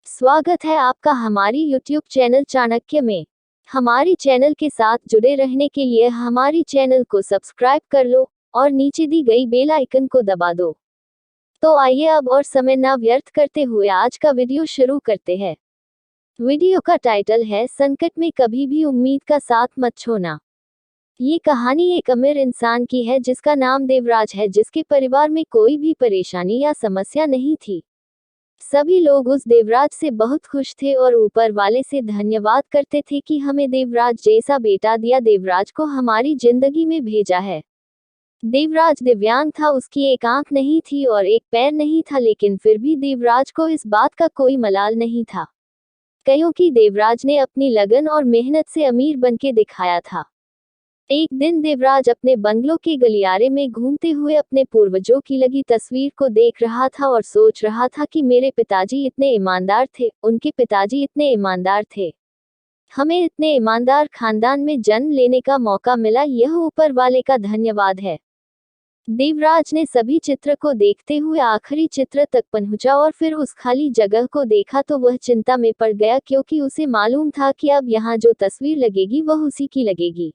स्वागत है आपका हमारी YouTube चैनल चाणक्य में। हमारी चैनल के साथ जुड़े रहने के लिए हमारी चैनल को सब्सक्राइब कर लो और नीचे दी गई बेल आइकन को दबा दो। तो आइए अब और समय ना व्यर्थ करते हुए आज का वीडियो शुरू करते हैं। वीडियो का टाइटल है संकट में कभी भी उम्मीद का साथ मत छोड़ना। ये कहानी एक अमीर इंसान की है जिसका नाम देवराज है, जिसके परिवार में कोई भी परेशानी या समस्या नहीं थी। सभी लोग उस देवराज से बहुत खुश थे और ऊपर वाले से धन्यवाद करते थे कि हमें देवराज जैसा बेटा दिया, देवराज को हमारी जिंदगी में भेजा है। देवराज दिव्यांग था, उसकी एक आंख नहीं थी और एक पैर नहीं था, लेकिन फिर भी देवराज को इस बात का कोई मलाल नहीं था, क्योंकि देवराज ने अपनी लगन और मेहनत से अमीर बनके दिखाया था। एक दिन देवराज अपने बंगलों के गलियारे में घूमते हुए अपने पूर्वजों की लगी तस्वीर को देख रहा था और सोच रहा था कि मेरे पिताजी इतने ईमानदार थे, उनके पिताजी इतने ईमानदार थे, हमें इतने ईमानदार खानदान में जन्म लेने का मौका मिला, यह ऊपर वाले का धन्यवाद है। देवराज ने सभी चित्र को देखते हुए आखिरी चित्र तक पहुंचा और फिर उस खाली जगह को देखा तो वह चिंता में पड़ गया, क्योंकि उसे मालूम था कि अब यहाँ जो तस्वीर लगेगी वह उसी की लगेगी।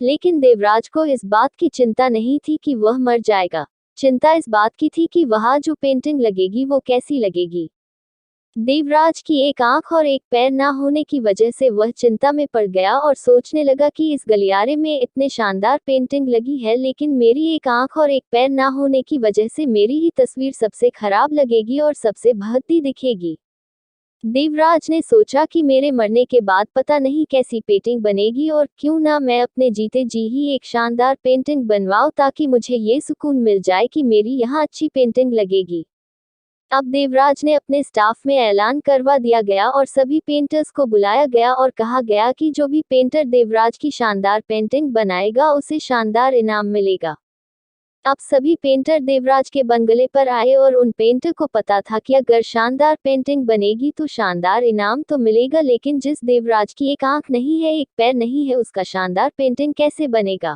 लेकिन देवराज को इस बात की चिंता नहीं थी कि वह मर जाएगा, चिंता इस बात की थी कि वहां जो पेंटिंग लगेगी वो कैसी लगेगी। देवराज की एक आंख और एक पैर ना होने की वजह से वह चिंता में पड़ गया और सोचने लगा कि इस गलियारे में इतने शानदार पेंटिंग लगी है, लेकिन मेरी एक आंख और एक पैर ना होने की वजह से मेरी ही तस्वीर सबसे खराब लगेगी और सबसे भद्दी दिखेगी। देवराज ने सोचा कि मेरे मरने के बाद पता नहीं कैसी पेंटिंग बनेगी, और क्यों ना मैं अपने जीते जी ही एक शानदार पेंटिंग बनवाऊं, ताकि मुझे ये सुकून मिल जाए कि मेरी यहाँ अच्छी पेंटिंग लगेगी। अब देवराज ने अपने स्टाफ में ऐलान करवा दिया गया और सभी पेंटर्स को बुलाया गया और कहा गया कि जो भी पेंटर देवराज की शानदार पेंटिंग बनाएगा उसे शानदार इनाम मिलेगा। अब सभी पेंटर देवराज के बंगले पर आए और उन पेंटर को पता था कि अगर शानदार पेंटिंग बनेगी तो शानदार इनाम तो मिलेगा, लेकिन जिस देवराज की एक आंख नहीं है, एक पैर नहीं है, उसका शानदार पेंटिंग कैसे बनेगा।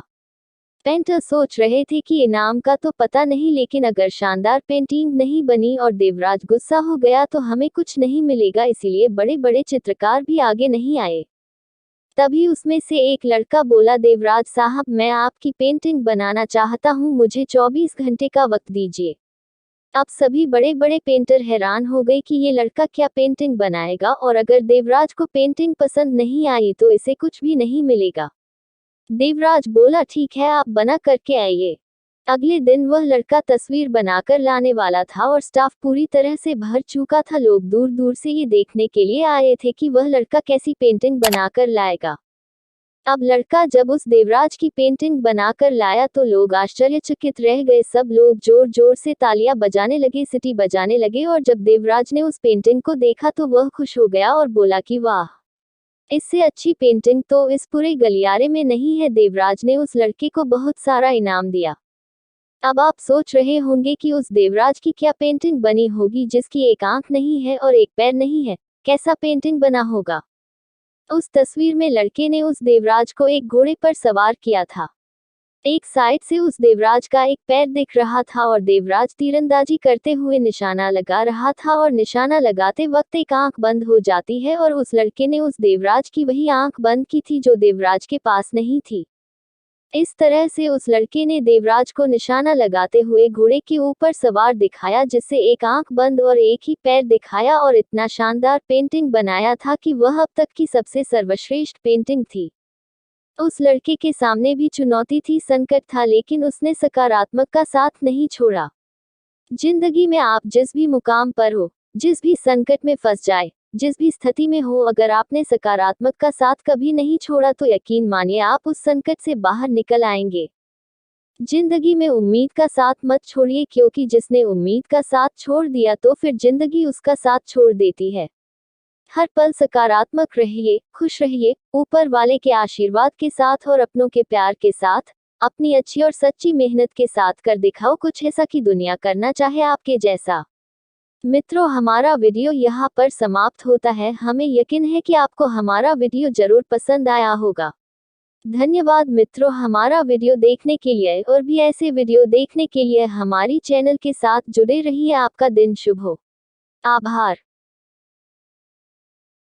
पेंटर सोच रहे थे कि इनाम का तो पता नहीं, लेकिन अगर शानदार पेंटिंग नहीं बनी और देवराज गुस्सा हो गया तो हमें कुछ नहीं मिलेगा, इसीलिए बड़े बड़े चित्रकार भी आगे नहीं आए। तभी उसमें से एक लड़का बोला, देवराज साहब, मैं आपकी पेंटिंग बनाना चाहता हूँ, मुझे 24 घंटे का वक्त दीजिए। अब सभी बड़े बड़े पेंटर हैरान हो गए कि ये लड़का क्या पेंटिंग बनाएगा, और अगर देवराज को पेंटिंग पसंद नहीं आई तो इसे कुछ भी नहीं मिलेगा। देवराज बोला, ठीक है, आप बना करके आइए। अगले दिन वह लड़का तस्वीर बनाकर लाने वाला था और स्टाफ पूरी तरह से भर चुका था। लोग दूर दूर से ये देखने के लिए आए थे कि वह लड़का कैसी पेंटिंग बनाकर लाएगा। अब लड़का जब उस देवराज की पेंटिंग बनाकर लाया तो लोग आश्चर्यचकित रह गए। सब लोग जोर जोर से तालियां बजाने लगे, सीटी बजाने लगे, और जब देवराज ने उस पेंटिंग को देखा तो वह खुश हो गया और बोला कि वाह, इससे अच्छी पेंटिंग तो इस पूरे गलियारे में नहीं है। देवराज ने उस लड़के को बहुत सारा इनाम दिया। अब आप सोच रहे होंगे कि उस देवराज की क्या पेंटिंग बनी होगी जिसकी एक आंख नहीं है और एक पैर नहीं है, कैसा पेंटिंग बना होगा। उस तस्वीर में लड़के ने उस देवराज को एक घोड़े पर सवार किया था। एक साइड से उस देवराज का एक पैर दिख रहा था और देवराज तीरंदाजी करते हुए निशाना लगा रहा था, और निशाना लगाते वक्त एक आंख बंद हो जाती है, और उस लड़के ने उस देवराज की वही आंख बंद की थी जो देवराज के पास नहीं थी। इस तरह से उस लड़के ने देवराज को निशाना लगाते हुए घोड़े के ऊपर सवार दिखाया, जिससे एक आंख बंद और एक ही पैर दिखाया, और इतना शानदार पेंटिंग बनाया था कि वह अब तक की सबसे सर्वश्रेष्ठ पेंटिंग थी। उस लड़के के सामने भी चुनौती थी, संकट था, लेकिन उसने सकारात्मक का साथ नहीं छोड़ा। जिंदगी में आप जिस भी मुकाम पर हो, जिस भी संकट में फंस जाए, जिस भी स्थिति में हो, अगर आपने सकारात्मक का साथ कभी नहीं छोड़ा तो यकीन मानिए आप उस संकट से बाहर निकल आएंगे। जिंदगी में उम्मीद का साथ मत छोड़िए, क्योंकि जिसने उम्मीद का साथ छोड़ दिया तो फिर जिंदगी उसका साथ छोड़ देती है। हर पल सकारात्मक रहिए, खुश रहिए, ऊपर वाले के आशीर्वाद के साथ और अपनों के प्यार के साथ, अपनी अच्छी और सच्ची मेहनत के साथ कर दिखाओ कुछ ऐसा कि दुनिया करना चाहे आपके जैसा। मित्रों, हमारा वीडियो यहाँ पर समाप्त होता है। हमें यकीन है कि आपको हमारा वीडियो जरूर पसंद आया होगा। धन्यवाद मित्रों, हमारा वीडियो देखने के लिए, और भी ऐसे वीडियो देखने के लिए हमारी चैनल के साथ जुड़े रहिए। आपका दिन शुभ हो। आभार।